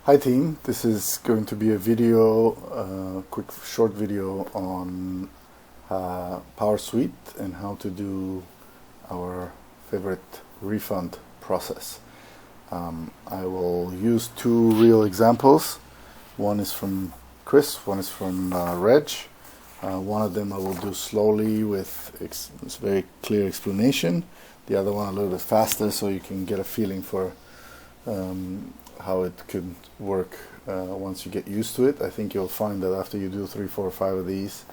Hi team, this is going to be a video, quick short video on PowerSuite and how to do our favorite refund process. I will use two real examples. One is from Chris, one is from Reg. One of them I will do slowly with very clear explanation. The other one a little bit faster so you can get a feeling for how it could work once you get used to it. I think you'll find that after you do 3, 4, 5 of these,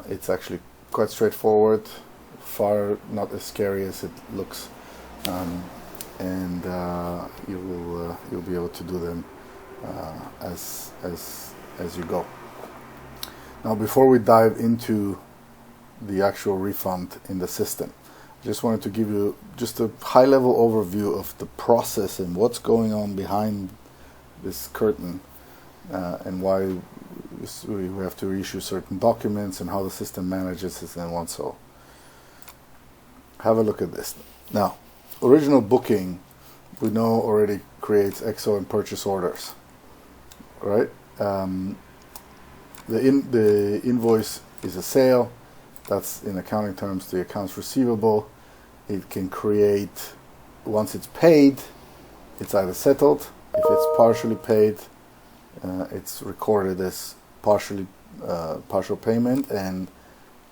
it's actually quite straightforward, far not as scary as it looks, and you'll be able to do them as you go. Now, before we dive into the actual refund in the system, I just wanted to give you just a high-level overview of the process and what's going on behind this curtain, and why we have to reissue certain documents and how the system manages it and so. Have a look at this. Now, original booking, we know already creates XO and purchase orders, right? The invoice is a sale. That's, in accounting terms, the accounts receivable. It can create, once it's paid, it's either settled. If it's partially paid, it's recorded as partial payment, and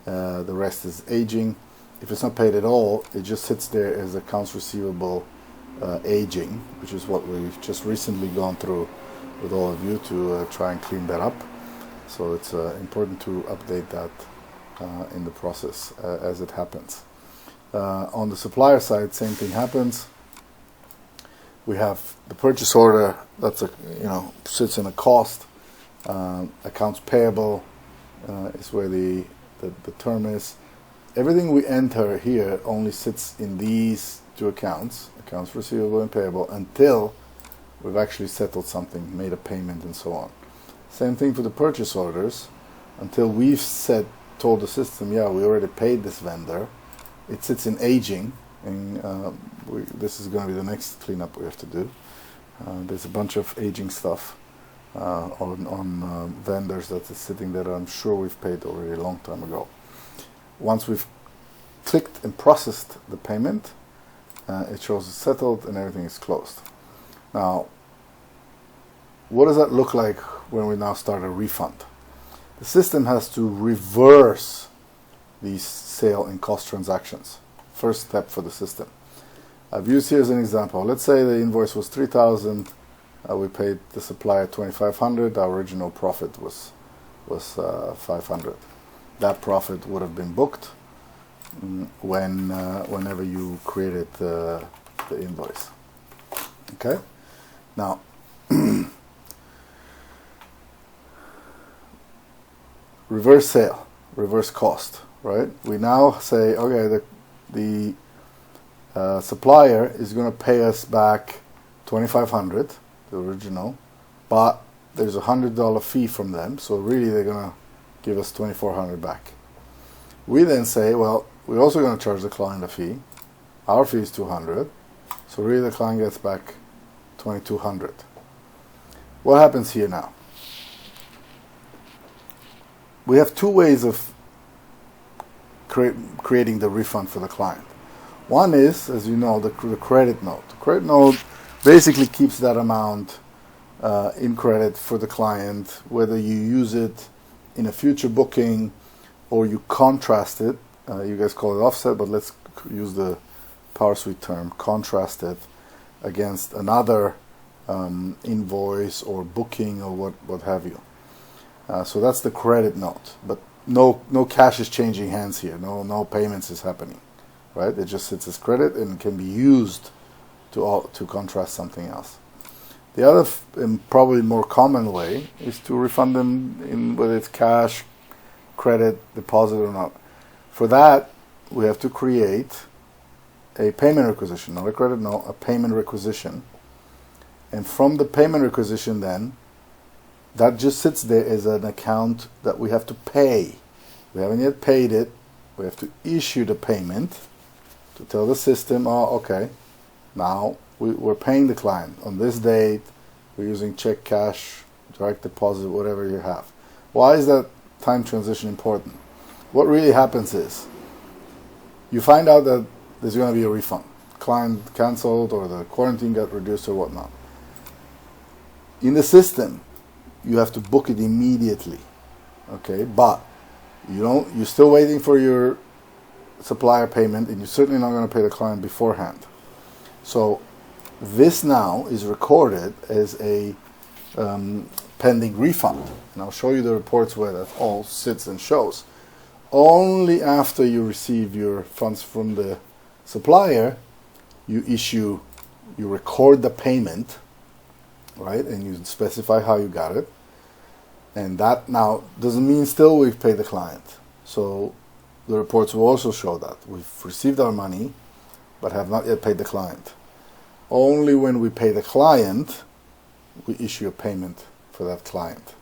the rest is aging. If it's not paid at all, it just sits there as accounts receivable aging, which is what we've just recently gone through with all of you to try and clean that up. So it's important to update that in the process as it happens. On the supplier side, same thing happens. We have the purchase order that's sits in a cost. Accounts payable is where the term is. Everything we enter here only sits in these two accounts receivable and payable, until we've actually settled something, made a payment, and so on. Same thing for the purchase orders. Until we've told the system, yeah, we already paid this vendor, it sits in aging, and this is going to be the next cleanup we have to do. There's a bunch of aging stuff on vendors that is sitting there. I'm sure we've paid already a long time ago. Once we've clicked and processed the payment, it shows it's settled and everything is closed. Now, what does that look like when we now start a refund? The system has to reverse these sale and cost transactions. First step for the system. I've used here as an example. Let's say the invoice was 3,000. We paid the supplier 2,500. Our original profit was 500. That profit would have been booked whenever you created the invoice. Okay. Now, reverse sale, reverse cost, right? We now say, okay, the supplier is going to pay us back 2,500, the original, but there's a $100 fee from them, so really they're going to give us 2,400 back. We then say, well, we're also going to charge the client a fee. Our fee is 200, so really the client gets back 2,200. What happens here now? We have two ways of creating the refund for the client. One is, as you know, the credit note. The credit note basically keeps that amount in credit for the client, whether you use it in a future booking or you contrast it. You guys call it offset, but let's use the PowerSuite term, contrast it against another invoice or booking or what have you. So that's the credit note, but no cash is changing hands here. No payments is happening, right? It just sits as credit and can be used to contrast something else. The other and probably more common way is to refund them in whether it's cash, credit, deposit or not. For that, we have to create a payment requisition, not a credit note, a payment requisition. And from the payment requisition then, that just sits there as an account that we have to pay. We haven't yet paid it. We have to issue the payment to tell the system, oh, okay, now we're paying the client on this date We're using check, cash, direct deposit, whatever you have. Why is that time transition important? What really happens is you find out that there's going to be a refund. Client canceled or the quarantine got reduced or whatnot. In the system, you have to book it immediately. Okay, but you're still waiting for your supplier payment, and you're certainly not going to pay the client beforehand. So this now is recorded as a pending refund, and I'll show you the reports where that all sits and shows. Only after you receive your funds from the supplier, you record the payment, right, and you specify how you got it. And that now doesn't mean still we've paid the client. So the reports will also show that we've received our money but have not yet paid the client. Only when we pay the client, we issue a payment for that client.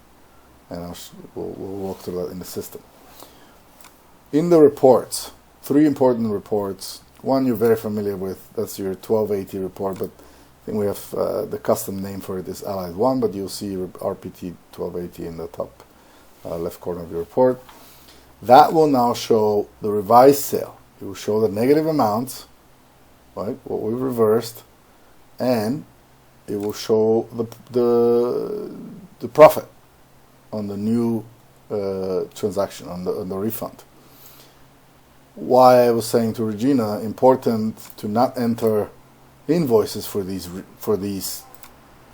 And we'll walk through that in the system. In the reports, 3 important reports. One you're very familiar with, that's your 1280 report, but I think we have the custom name for it is Allied 1, but you'll see RPT 1280 in the top left corner of your report. That will now show the revised sale. It will show the negative amounts, right, what we reversed, and it will show the profit on the new transaction, on the refund. Why I was saying to Regina, important to not enter invoices for these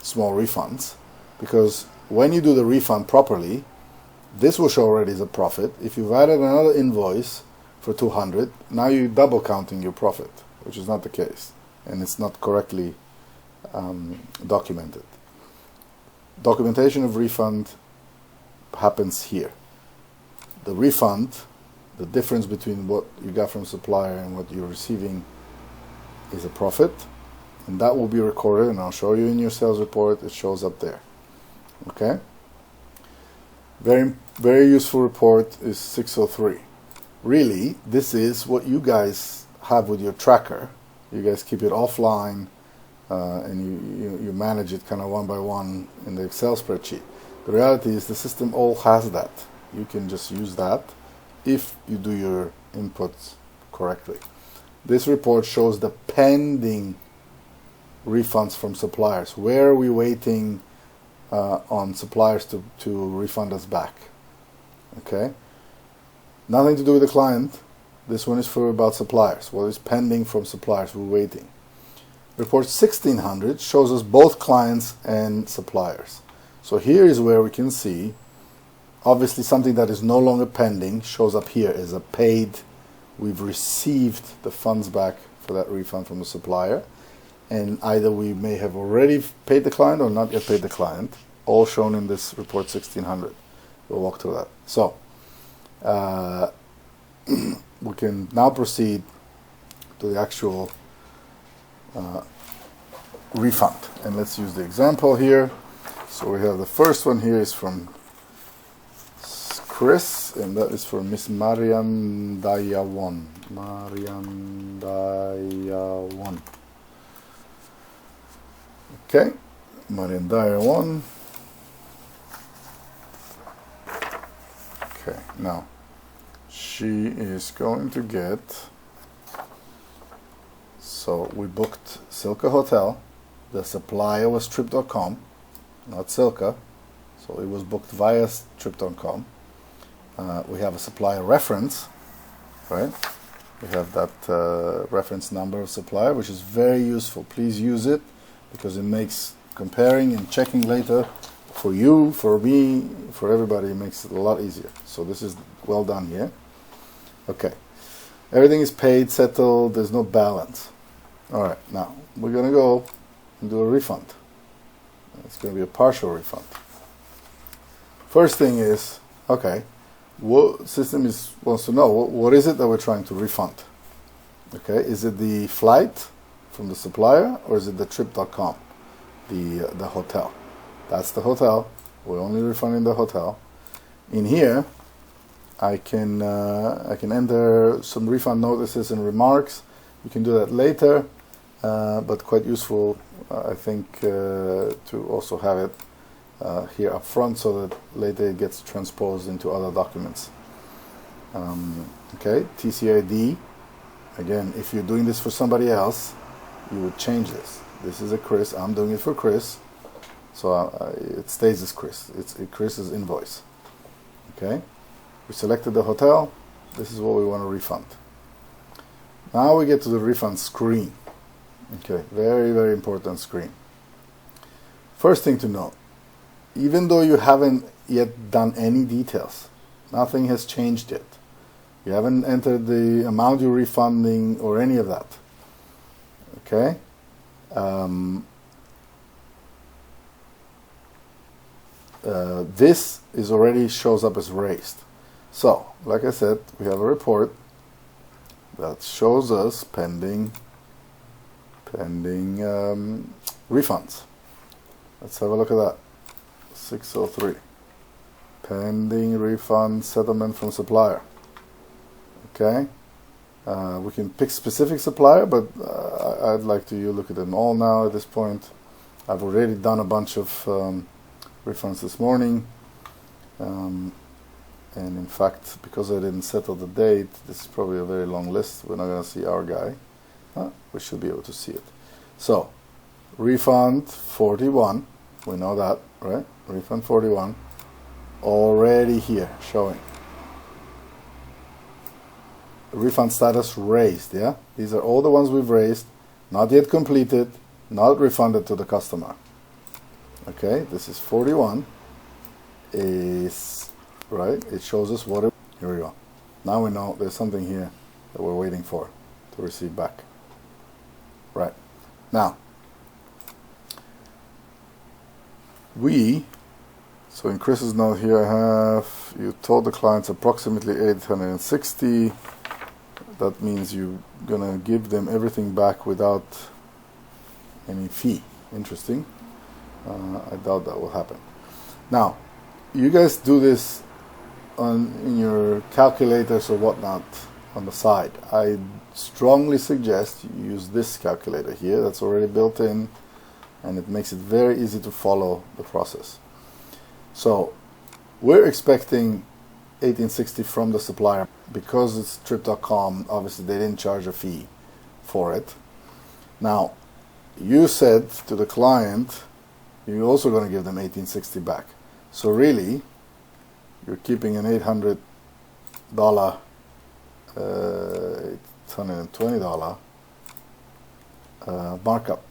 small refunds, because when you do the refund properly, this will show already as a profit. If you've added another invoice for 200, now you're double counting your profit, which is not the case, and it's not correctly documented. Documentation of refund happens here. The refund, the difference between what you got from supplier and what you're receiving, is a profit, and that will be recorded, and I'll show you in your sales report. It shows up there. Okay, very, very useful report is 603. Really, this is what you guys have with your tracker. You guys keep it offline, and you manage it kind of one by one in the Excel spreadsheet. The reality is the system all has that. You can just use that if you do your inputs correctly. This report shows the pending refunds from suppliers. Where are we waiting on suppliers to refund us back? Okay, nothing to do with the client. This one is for about suppliers. What is pending from suppliers? We're waiting. Report 1600 shows us both clients and suppliers. So here is where we can see, obviously something that is no longer pending shows up here as a paid. We've received the funds back for that refund from the supplier, and either we may have already paid the client or not yet paid the client, all shown in this report 1600. We'll walk through that. So we can now proceed to the actual refund, and let's use the example here. So we have the first one here is from Chris, and that is for Miss Mariam Dayawan. Mariam Dayawan. Okay, Mariam Dayawan. Okay, now she is going to get. So we booked Silka Hotel. The supplier was Trip.com, not Silka. So it was booked via Trip.com. We have a supplier reference, right? We have that reference number of supplier, which is very useful. Please use it because it makes comparing and checking later for you, for me, for everybody. It makes it a lot easier. So this is well done here. Okay, everything is paid, settled. There's no balance. All right, now we're gonna go and do a refund. It's gonna be a partial refund. First thing is, okay, what system wants to know what is it that we're trying to refund? Okay, is it the flight from the supplier or is it the Trip.com, the hotel? That's the hotel. We're only refunding the hotel. In here, I can enter some refund notices and remarks. You can do that later. but quite useful, I think, to also have it here up front so that later it gets transposed into other documents. Okay, TCID, again, if you're doing this for somebody else, you would change this. This is a Chris, I'm doing it for Chris, so it stays as Chris. It's Chris's invoice. Okay, we selected the hotel, this is what we want to refund. Now we get to the refund screen. Okay, very, very important screen. First thing to note, even though you haven't yet done any details, nothing has changed yet. You haven't entered the amount you're refunding or any of that. Okay? This is already shows up as raised. So, like I said, we have a report that shows us pending refunds. Let's have a look at that. 603. Pending refund settlement from supplier. Okay. We can pick specific supplier, but I'd like you look at them all now at this point. I've already done a bunch of refunds this morning. And in fact, because I didn't settle the date, this is probably a very long list. We're not going to see our guy. We should be able to see it. So, refund 41. We know that, right? Refund 41. Already here, showing. Refund status raised, yeah? These are all the ones we've raised, not yet completed, not refunded to the customer. Okay, this is 41. Is right, it shows us what it, here we go. Now we know there's something here that we're waiting for to receive back. Right. Now, so in Chris's note here I have, you told the clients approximately 860. That means you're gonna give them everything back without any fee. Interesting. I doubt that will happen. Now, you guys do this in your calculators or whatnot on the side. I strongly suggest you use this calculator here that's already built in, and it makes it very easy to follow the process. So we're expecting 1860 from the supplier. Because it's Trip.com, obviously they didn't charge a fee for it. Now, you said to the client you're also going to give them 1860 back. So really, you're keeping an $820 markup,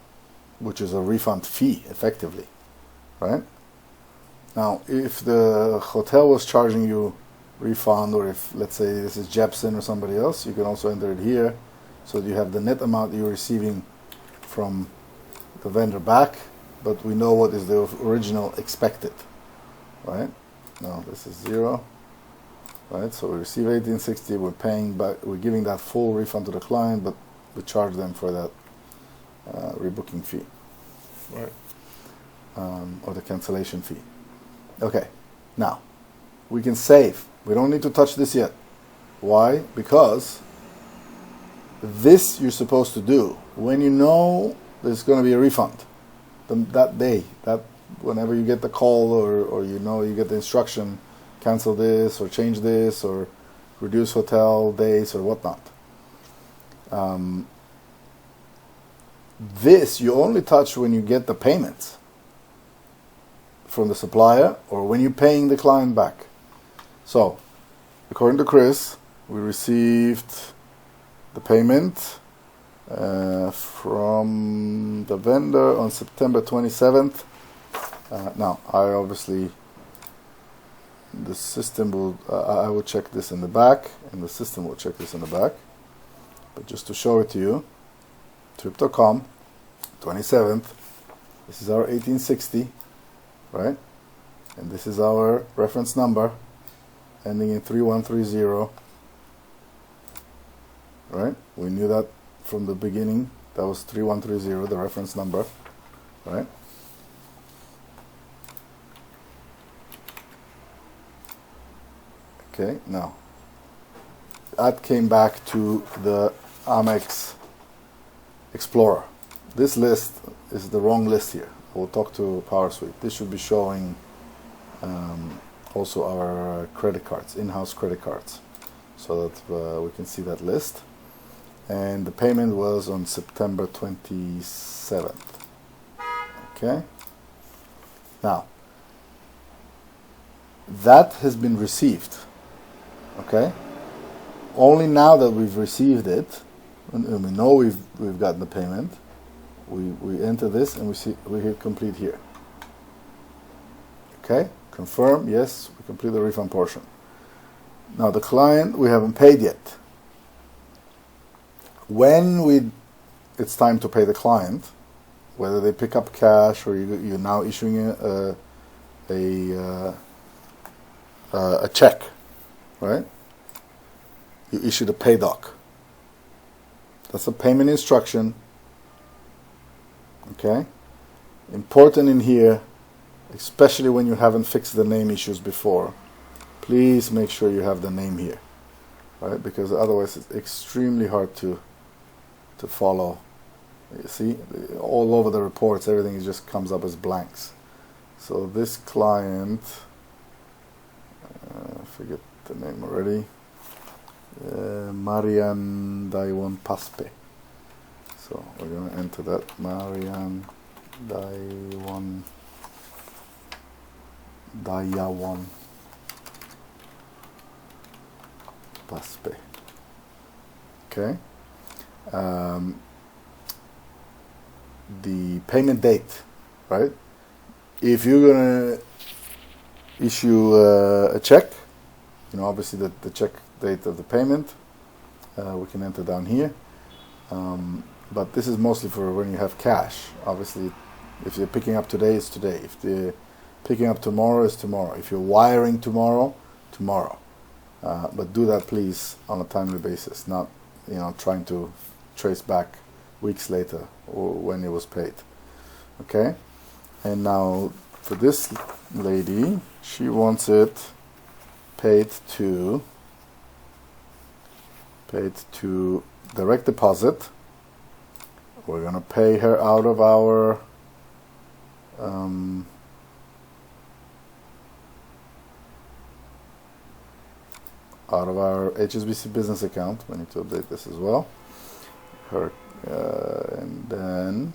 which is a refund fee, effectively, right? Now, if the hotel was charging you refund, or if, let's say, this is Jepson or somebody else, you can also enter it here, so that you have the net amount you're receiving from the vendor back, but we know what is the original expected, right? Now, this is 0, right? So we receive 1860, we're paying back, we're giving that full refund to the client, but we charge them for that rebooking fee, right? Or the cancellation fee. Okay, now we can save. We don't need to touch this yet. Why? Because this you're supposed to do when you know there's going to be a refund. That day, whenever you get the call or you know you get the instruction, cancel this or change this or reduce hotel days or whatnot. This you only touch when you get the payments from the supplier or when you're paying the client back. So, according to Chris, we received the payment from the vendor on September 27th. Now, the system will, I will check this in the back, and the system will check this in the back. But just to show it to you, Trip.com, 27th, this is our 1860, right? And this is our reference number, ending in 3130, right? We knew that from the beginning. That was 3130, the reference number, right? Okay, now that came back to the Amex Explorer. this list is the wrong list here. We'll talk to PowerSuite. This should be showing also our credit cards, in-house credit cards, so that we can see that list. And the payment was on September 27th. Okay. Now, that has been received. Okay. Only now that we've received it, and we know we've gotten the payment, we enter this and we hit complete here. Okay. Confirm. Yes, we complete the refund portion. Now the client we haven't paid yet. When it's time to pay the client, whether they pick up cash or you're now issuing a check, right? You issue the pay doc. That's a payment instruction. Okay? Important in here, especially when you haven't fixed the name issues before, please make sure you have the name here, right? Because otherwise it's extremely hard to follow. You see, all over the reports, everything just comes up as blanks. So this client, I forget the name already, Marian Daiwon Paspe. So we're going to enter that, Marian Daiwon Paspe. Okay. The payment date, right? If you're gonna issue a check, obviously the check date of the payment, we can enter down here. But this is mostly for when you have cash. Obviously, if you're picking up today, it's today. If they're picking up tomorrow, it's tomorrow. If you're wiring tomorrow, tomorrow. But do that, please, on a timely basis, not trying to trace back weeks later or when it was paid. Okay. And now for this lady, she wants it paid to direct deposit. We're going to pay her out of our HSBC business account. We need to update this as well. And then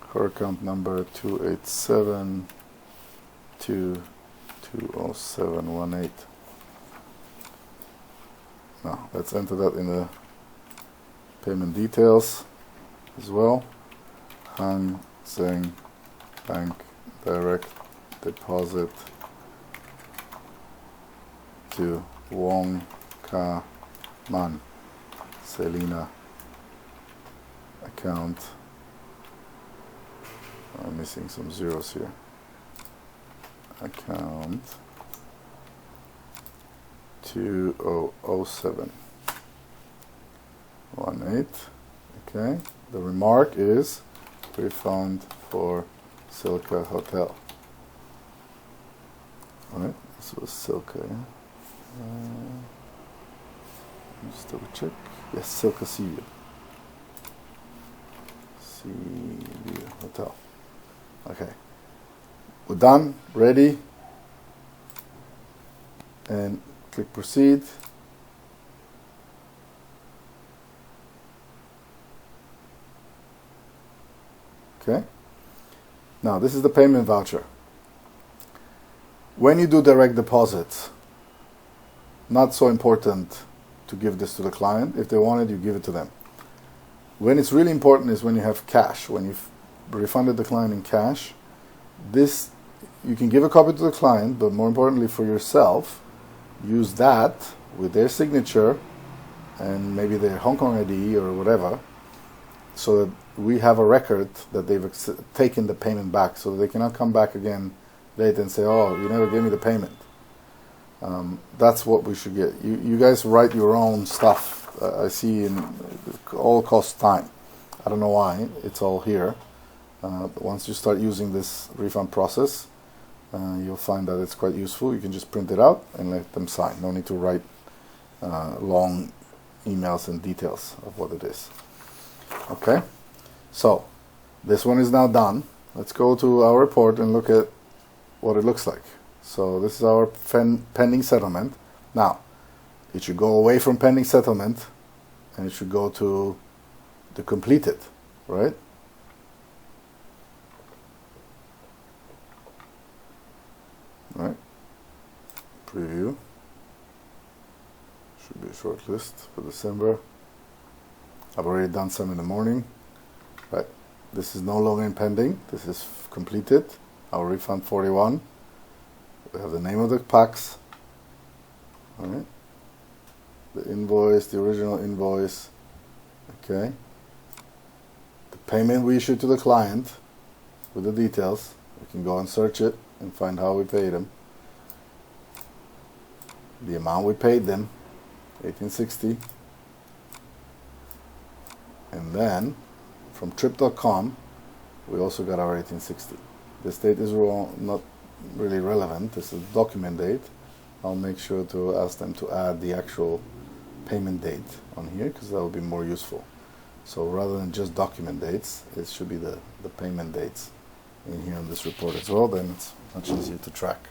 her account number 287220718. Now let's enter that in the payment details as well. Hang Seng Bank direct deposit to Wong Ka Man Selina account. I'm missing some zeros here. Account 200718. Okay. The remark is refund for Silka Hotel. Alright, this was Silka, yeah? Just double check. Yes, Silka Sea View Hotel. Okay. We're done, ready. And click proceed. Okay. Now this is the payment voucher. When you do direct deposits, not so important to give this to the client. If they want it, you give it to them. When it's really important is when you have cash, when you've refunded the client in cash. This, you can give a copy to the client, but more importantly for yourself, use that with their signature and maybe their Hong Kong ID or whatever, so that we have a record that they've taken the payment back, so that they cannot come back again later and say, oh, you never gave me the payment. That's what we should get. You guys write your own stuff. I see all costs time. I don't know why. It's all here. But once you start using this refund process, you'll find that it's quite useful. You can just print it out and let them sign. No need to write long emails and details of what it is. Okay. So this one is now done. Let's go to our report and look at what it looks like. So this is our pending settlement. Now, it should go away from pending settlement and it should go to the completed, right? Right. Preview. Should be a short list for December. I've already done some in the morning. Right. This is no longer in pending. This is completed. Our refund 41. We have the name of the packs. All right. The invoice, the original invoice. Okay. The payment we issued to the client with the details. We can go and search it and find how we paid them. The amount we paid them, $18.60. And then from trip.com, we also got our $18.60. This date is wrong, not really relevant. This is document date. I'll make sure to ask them to add the actual payment date on here because that will be more useful. So rather than just document dates, it should be the payment dates in here on this report as well. Then it's much easier to track.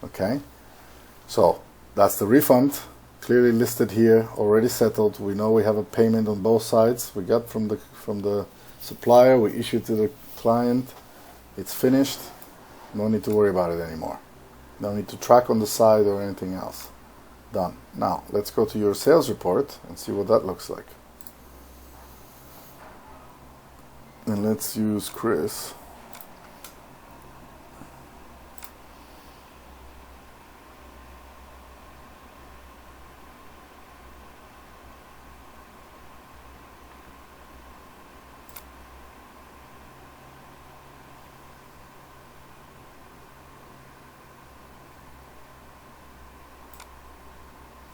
Okay, so that's the refund, clearly listed here, already settled. We know we have a payment on both sides. We got from the supplier, we issued to the client. It's finished. No need to worry about it anymore. No need to track on the side or anything else. Done. Now let's go to your sales report and see what that looks like. And let's use Chris.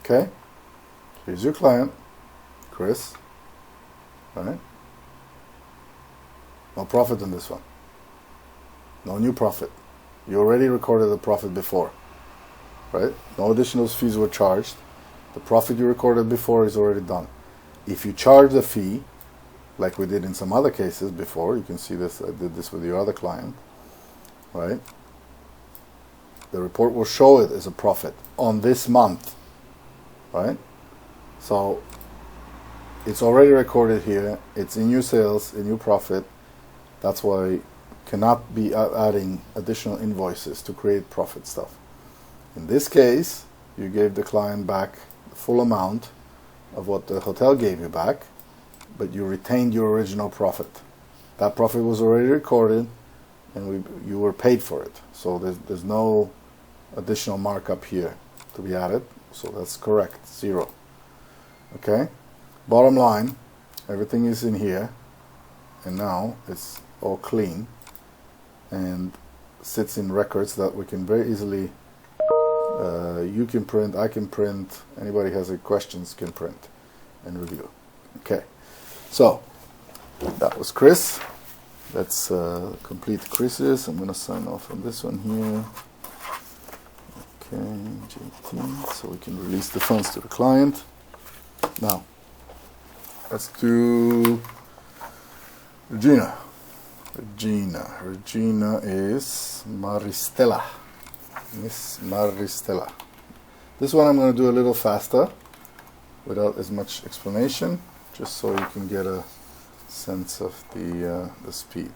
Okay, here's your client, Chris. All right. No profit on this one. No new profit. You already recorded the profit before, right? No additional fees were charged. The profit you recorded before is already done. If you charge a fee, like we did in some other cases before, you can see this, I did this with your other client, right? The report will show it as a profit on this month. Right? So it's already recorded here. It's in your sales, in your profit. That's why you cannot be adding additional invoices to create profit stuff. In this case, you gave the client back the full amount of what the hotel gave you back, but you retained your original profit. That profit was already recorded and you were paid for it. So there's no additional markup here to be added. So that's correct, 0. Okay, bottom line, everything is in here, and now it's all clean and sits in records that we can very easily, you can print, I can print, anybody has any questions can print and review. Okay, so that was Chris. Let's complete Chris's. I'm going to sign off on this one here. Okay, JT, so we can release the funds to the client. Now, let's do Regina. Regina is Maristella. Miss Maristella. This one I'm going to do a little faster, without as much explanation, just so you can get a sense of the speed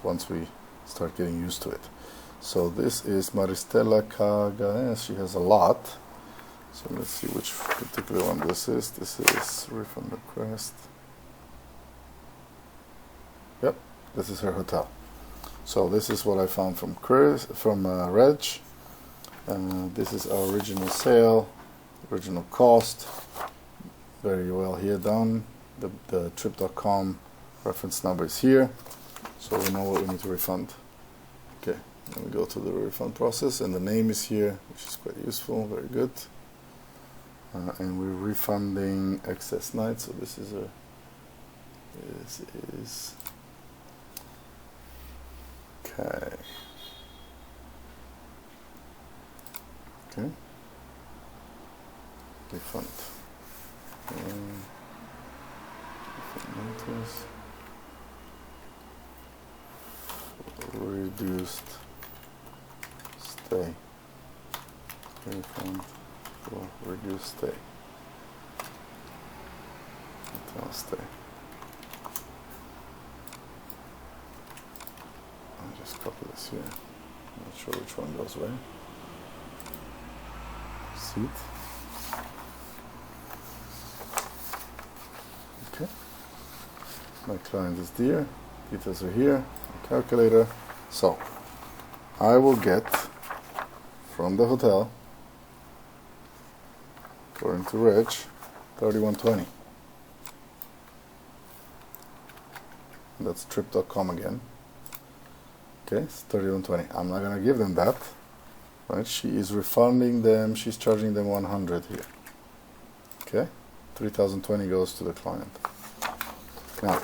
once we start getting used to it. So this is Maristella Caga. She has a lot. So let's see which particular one this is. This is refund request. Yep, this is her hotel. So this is what I found from Reg. This is our original sale, original cost. Very well here done. The trip.com reference number is here, so we know what we need to refund. Okay. Then we go to the refund process, and the name is here, which is quite useful, very good. And we're refunding excess night, so this is okay. Refund. reduced stay. Refund for reduced stay. Hotel stay. I'll just copy this here. Not sure which one goes where. Seat. Okay. My client is there. Details are here. Calculator. So I will get from the hotel, according to Reg, 3120. That's trip.com again. Okay, it's 3120. I'm not gonna give them that. Right? She is refunding them. She's charging them 100 here. Okay, 3020 goes to the client. Now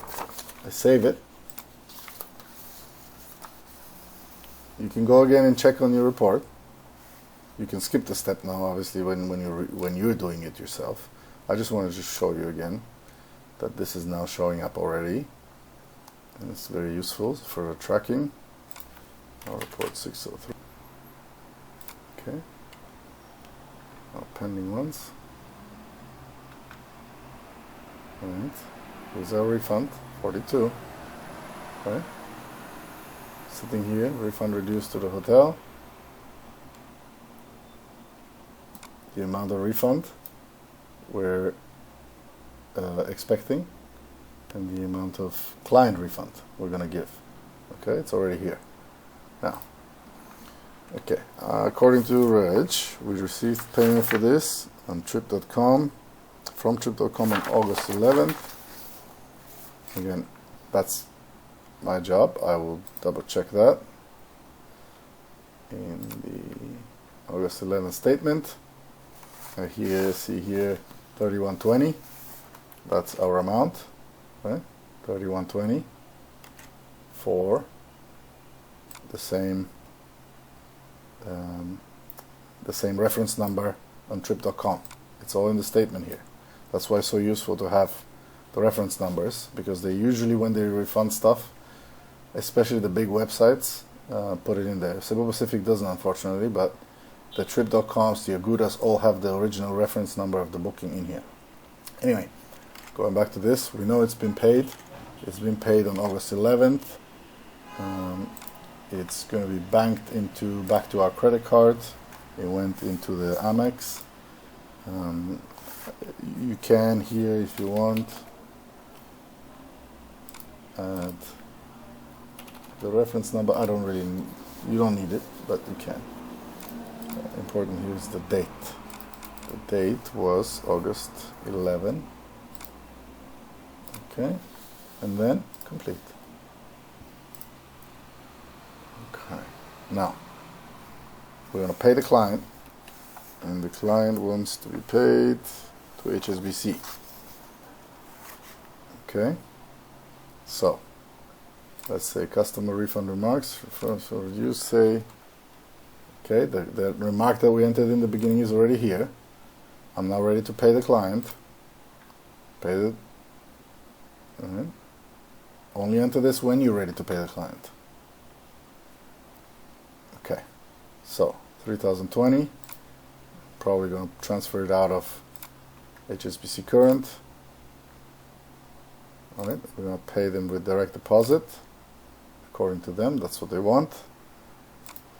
I save it. You can go again and check on your report. You can skip the step now, obviously, when you're doing it yourself. I just wanted to show you again that this is now showing up already, and it's very useful for the tracking. Our report 603. Okay. Now pending ones. Right. Here's our refund, 42. Right. Sitting here, refund reduced to the hotel. The amount of refund we're expecting, and the amount of client refund we're going to give. Okay, it's already here. Now, okay, according to Reg, we received payment for this on trip.com, from trip.com on August 11th. Again, that's my job. I will double check that in the August 11th statement. Here, see here, 3120. That's our amount, right? 3120 for the same reference number on trip.com. It's all in the statement here. That's why it's so useful to have the reference numbers, because they usually, when they refund stuff, especially the big websites, put it in there. Cebu Pacific doesn't, unfortunately, but the trip.coms, the Agudas, all have the original reference number of the booking in here. Anyway, going back to this, we know it's been paid. It's been paid on August 11th. It's going to be banked back to our credit card. It went into the Amex. You can here, if you want, add the reference number. You don't need it, but you can. Important here is the date. The date was August 11. Okay, and then complete. Okay, now we're going to pay the client, and the client wants to be paid to HSBC. Okay, so let's say customer refund remarks. So you say, okay, the remark that we entered in the beginning is already here. I'm now ready to pay the client. Pay the. Right. Only enter this when you're ready to pay the client. Okay, so 3020. Probably going to transfer it out of HSBC current. All right, we're going to pay them with direct deposit. According to them, that's what they want.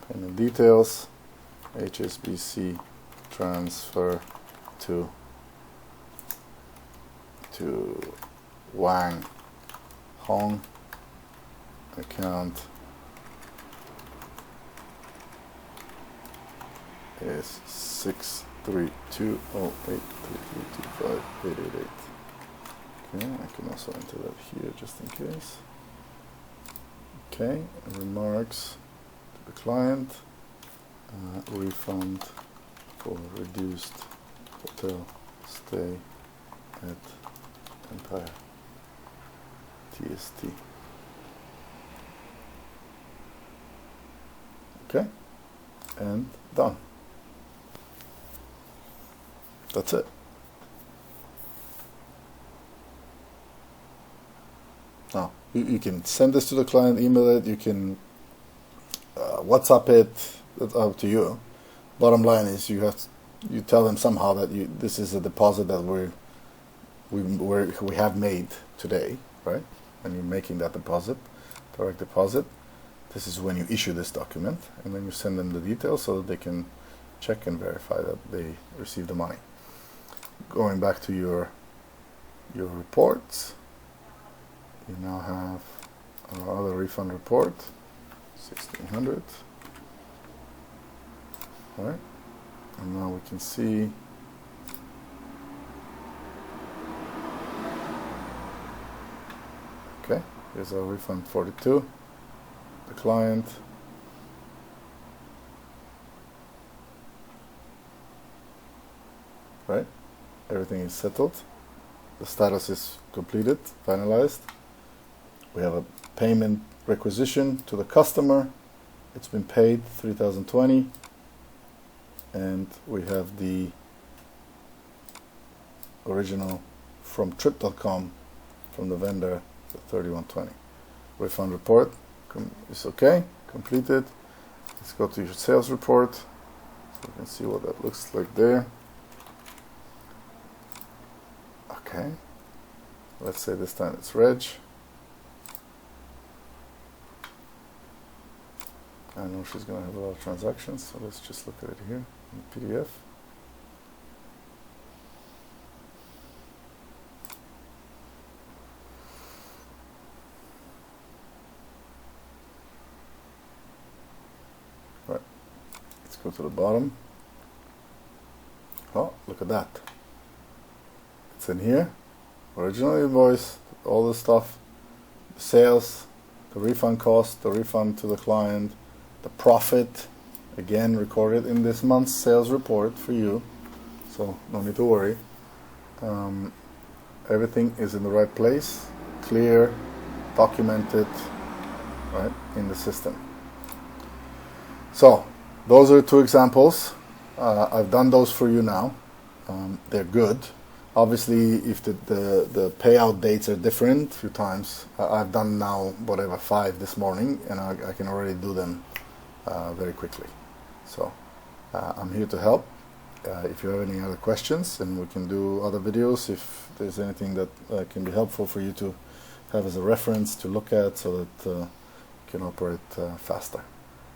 Payment details, HSBC transfer to Wang Hong account is 6320833258888. Okay, I can also enter that here just in case. Okay, remarks to the client, refund for reduced hotel stay at Empire TST. Okay, and done. That's it. You can send this to the client, email it, you can WhatsApp it. That's up to you. Bottom line is you tell them somehow that this is a deposit that we have made today, right? And you're making that deposit, direct deposit. This is when you issue this document, and then you send them the details so that they can check and verify that they received the money. Going back to your reports, you now have another refund report, 1600. All right, and now we can see okay, here's our refund 42, the client, right? Everything is settled. The status is completed, finalized. We have a payment requisition to the customer. It's been paid, 3,020, and we have the original from trip.com from the vendor, the 3120. Refund report is okay, completed. Let's go to your sales report so you can see what that looks like there. Okay, let's say this time it's reg. I know she's going to have a lot of transactions, so let's just look at it here in the PDF. Right, let's go to the bottom. Oh, look at that. It's in here, original invoice, all the stuff, the sales, the refund cost, the refund to the client, the profit, again recorded in this month's sales report for you, so no need to worry. Everything is in the right place, clear, documented, right, in the system. So those are 2 examples. I've done those for you now. They're good. Obviously, if the payout dates are different, a few times, I've done now, whatever, 5 this morning, and I can already do them very quickly. So I'm here to help. If you have any other questions, and we can do other videos if there's anything that can be helpful for you to have as a reference to look at, so that you can operate faster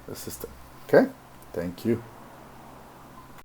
the system. Okay? Thank you.